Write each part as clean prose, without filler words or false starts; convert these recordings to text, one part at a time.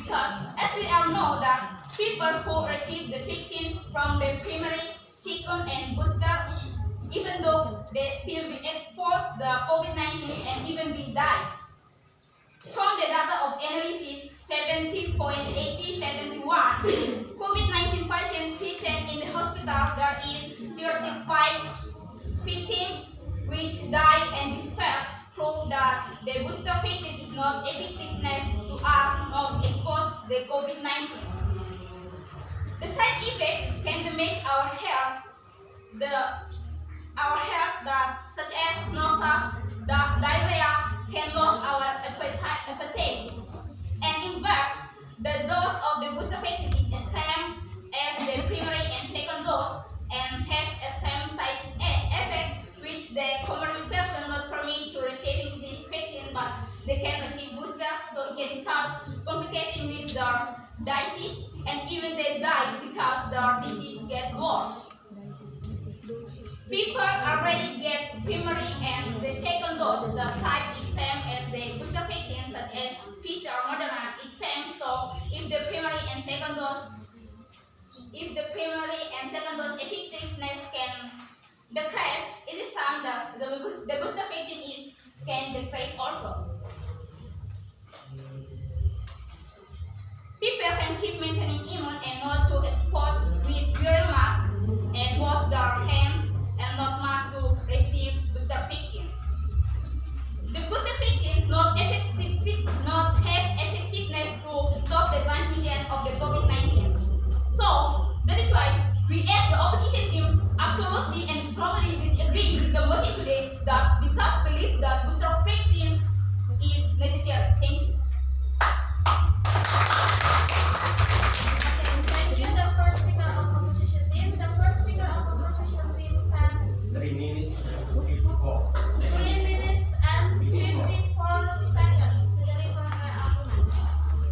because as we all know that people who receive the vaccine from the primary, second, and booster, even though they still be exposed the COVID-19 and even be die. From the data of analysis 70.8071, COVID-19 patients treated in the hospital, there is 35 victims which die, and this fact prove that the booster vaccine is not effectiveness to us not exposed the COVID-19. The side effects can damage our health, that such as nausea, diarrhea, can lose our appetite. And in fact, the dose of the booster vaccine is the same as the primary and second dose and have the same side effects which the common person not permit to receiving this vaccine, but they can receive booster, so it can cause complication with their disease, and even they die because their disease gets worse. People already get primary and the second dose. The type is same as the booster vaccine, such as Pfizer or Moderna. It's same. So if the primary and second dose effectiveness can decrease, it is some that the booster vaccine can decrease also. People can keep maintaining immune and not to export with wearing mask and wash their hands and not mask to receive booster vaccine. The booster vaccine not have effectiveness to stop the transmission of the COVID-19. So that is why we as the opposition team absolutely and strongly disagree with the motion today that Bhasa believes that booster vaccine is necessary. Thank you. Thank you, the first speaker of opposition team. The first speaker of opposition team stands 3 minutes and 54 seconds. 3 minutes and 54 seconds to deliver her arguments.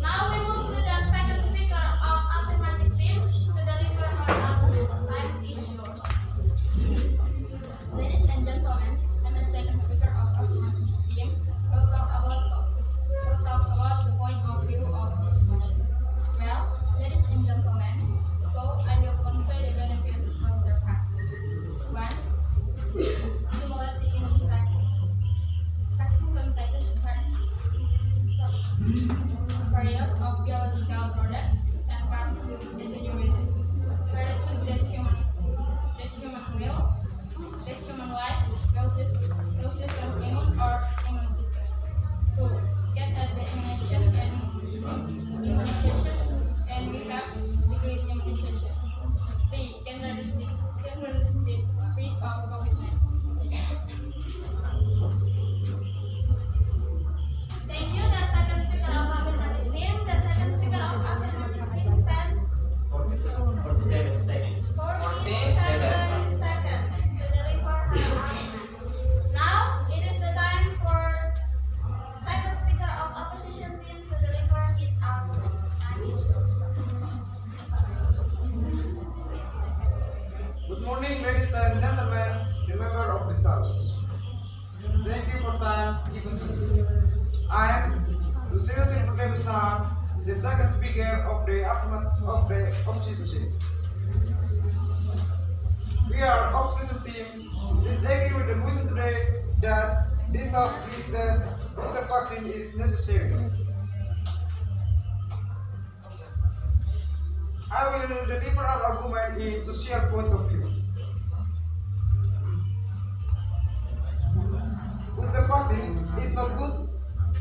Now we move to the second speaker of affirmative team to deliver her arguments. Time is yours. Ladies and gentlemen, I'm the second speaker of affirmative team. We'll talk about the point of view of this motion. Well, ladies and gentlemen, so I will convey the benefits of booster vaccine. 1. Stimulate the immune vaccine. Vaccine contains various of biological products and parts in the human, various with the human will, the human life, will system immune or immune system. 2. Get at the immunization and we have degree immunization. 3. Can reduce the rate of COVID-19. Thank you, the second speaker of affirmative team. The second speaker of affirmative team stands 47 seconds. 47 seconds to deliver her arguments. Now it is the time for second speaker of opposition team to deliver his arguments. Time is yours. Good morning, ladies and gentlemen, the member of this house. Thank you for time given to me. I am Lucius Infocamusna, the second speaker of the opposition team. We are opposition team disagree with the motion today that this house believes that booster vaccine is necessary. I will deliver our argument in social point of view. Booster vaccine is not good,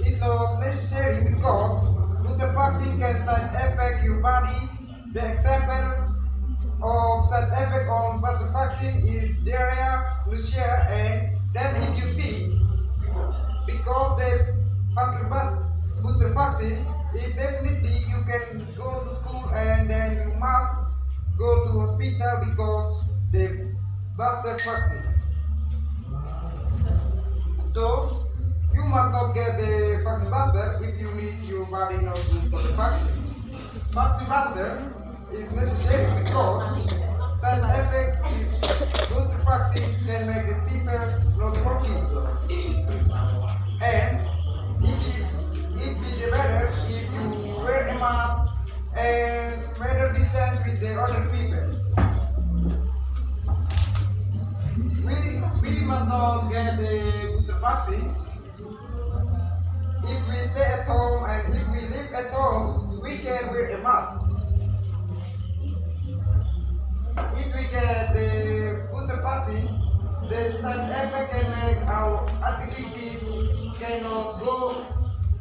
is not necessary because booster vaccine can side effect your body. The example of side effect on booster vaccine is diarrhea, nausea, and then if you see, because the booster vaccine, it definitely you can go to school and then you must go to hospital because the booster vaccine. So you must not get the vaccine booster if you need your body not good for the vaccine. Vaccine booster is necessary because side effect is booster vaccine can make the people not working. And it be better if you wear a mask vaccine, if we stay at home and if we live at home, we can wear a mask. If we get the booster vaccine, the side effect can make our activities cannot go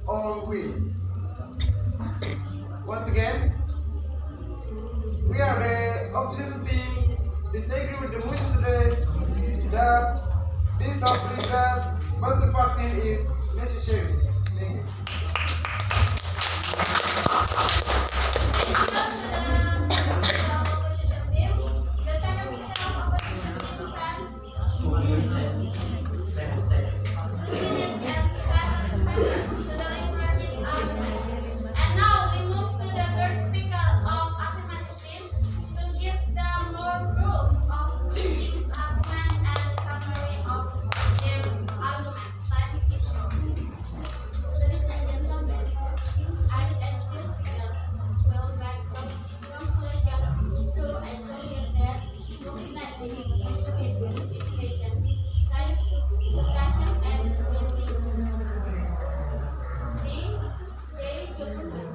on with. Once again, we are the opposition team disagree with the motion today that this house believes that booster vaccine is necessary. Thank you. The second speaker of opposition team stand 2 minutes and 7 seconds. 2 minutes and 7 seconds to deliver his arguments. And now we move to the third speaker of affirmative team to give them more proof of his argument and a summary of their arguments. Time is yours. Ladies and gentlemen, I as the speaker will write conclusion, so I conclude that COVID-19 is affecting education, science, education, and learning. The government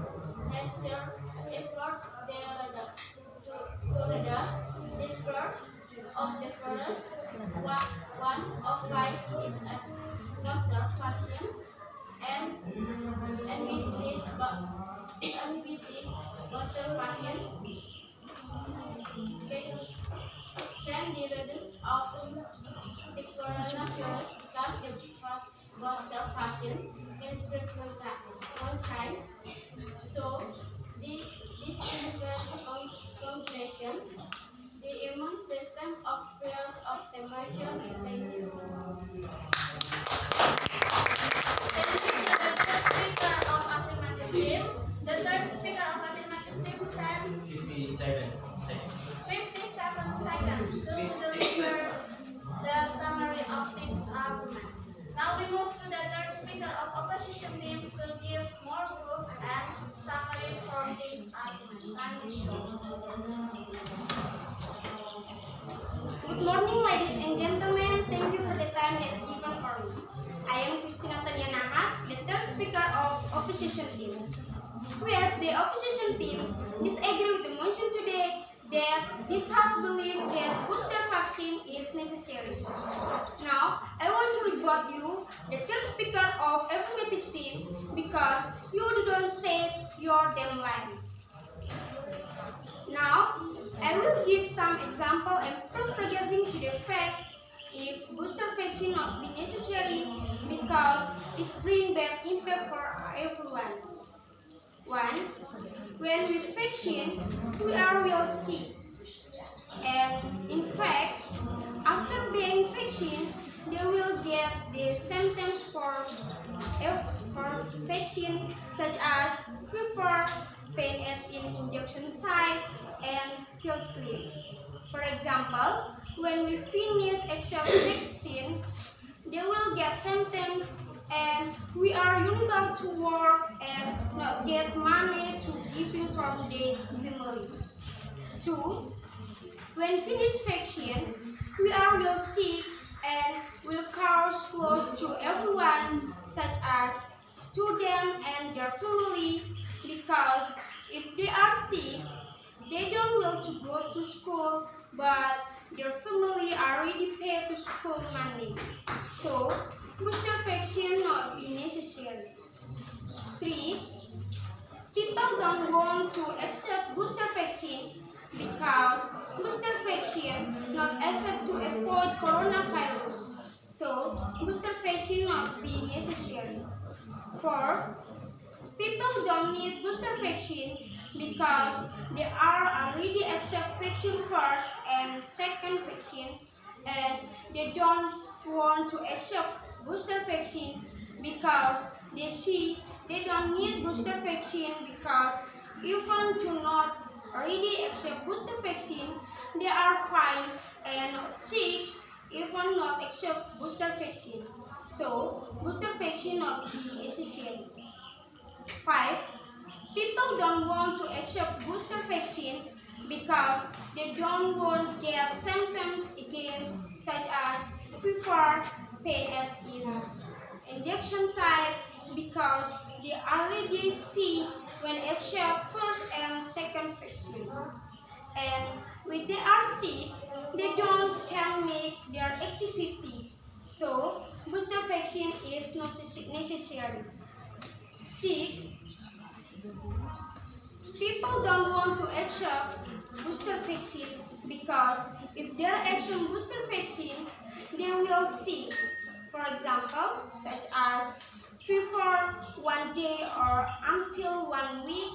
has shared efforts to reduce the spread of the virus. One of which is a booster vaccine, and with this booster vaccine can be reduced of the coronavirus because the booster vaccine can spread one time. So this conclusion, the immune system of fear of temperature. Thank you. Thank you to the third speaker of affirmative team. The third speaker of affirmative team stand 57 seconds. 57 seconds to deliver the summary of team's argument. Now we move to the third speaker of opposition team to give more proof and summary from this argument. Time is yours. Good morning, ladies and gentlemen. Thank you for the time that you given for me. I am the third speaker of opposition team. Whereas the opposition team disagree with the motion today that this house believes that booster vaccine is necessary. Now, I want to rebut you, the third speaker of affirmative team, because you don't say your damn line. Now, I will give some example and proof regarding to the fact if booster vaccine not be necessary because it bring bad impact for everyone. One, when we vaccine, we are real sick. And in fact, after being vaccinated, they will get the symptoms for vaccine such as fever, pain at in injection site, and feel sleep. For example, when we finish extra vaccine, they will get symptoms and we are unable to work and not get money to giving from the family. Two, when finished vaccine, we are real sick and will cause loss to everyone such as students and their family because if they are sick, they don't want to go to school but their family already paid to school money. So, booster vaccine not be necessary. 3. People don't want to accept booster vaccine because booster vaccine not effective to avoid coronavirus. So, booster vaccine not be necessary. 4. People don't need booster vaccine because they are already accept vaccine first and second vaccine and they don't want to accept booster vaccine because they see they don't need booster vaccine because even to not already accept booster vaccine they are fine and not sick even not accept booster vaccine. So booster vaccine not be necessary. 5. People don't want to accept booster vaccine because they don't want to get symptoms again such as fever, pain at in injection site because they already see when accept first and second vaccine. And with the RC, they don't can make their activity. So booster vaccine is necessary. 6. People don't want to accept booster vaccine because if they accept booster vaccine, they will sick. For example, such as fever 1 day or until 1 week,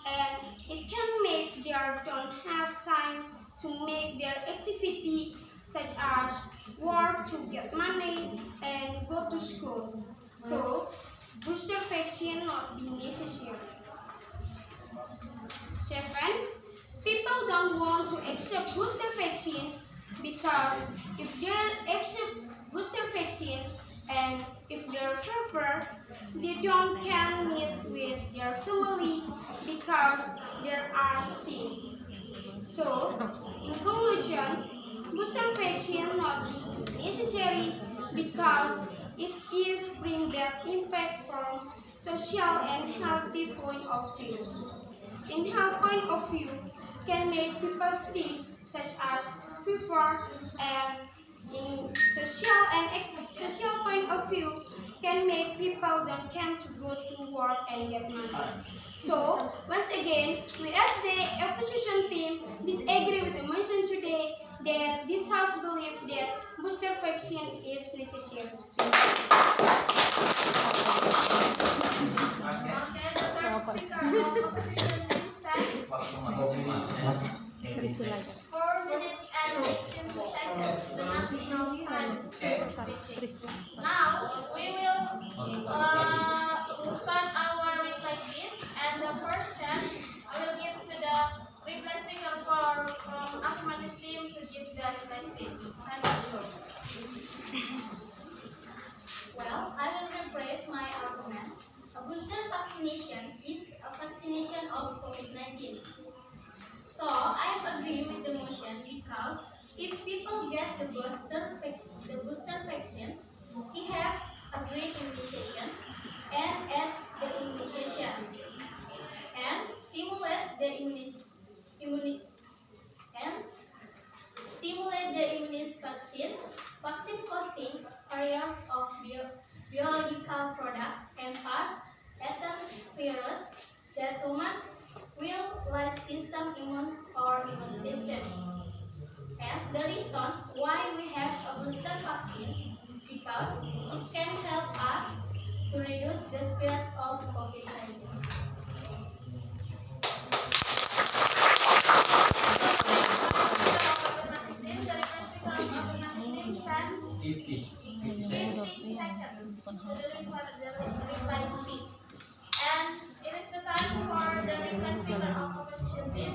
and it can make they don't have time to make their activity such as work to get money and go to school. So, booster vaccine not be necessary. 7. People don't want to accept booster vaccine because if they accept booster vaccine and if they're fever, they don't can meet with their family because they are sick. So, in conclusion, booster vaccine not necessary because it is bring that impact from social and healthy point of view. In health point of view, can make people sick such as fever, and in social point of view can make people don't can to go to work and get money. So once again, we as the opposition team disagree with the motion today that this house believe that booster vaccine is necessary. Okay, the third speaker of opposition please stand. 4 minutes and 18 seconds, the maximum time for speaking. Now, we will start our reply speech, and the first chance I will give to the reply speaker from affirmative team to give the reply speech. Time is yours. Well, I will rephrase my argument. A booster vaccination is a vaccination of COVID-19. So, I agree with the motion because if people get the booster vaccine, he has a great immunization and add the immunization and stimulate the vaccine. Vaccine costing areas of biological product and parts, virus, that human will life system immune or immune system. And the reason why we have a booster vaccine because it can help us to reduce the spread of COVID-19. The reply speaker of affirmative team stand. 50. 50 seconds to deliver the reply speech. And it is the time for the reply speaker of opposition team.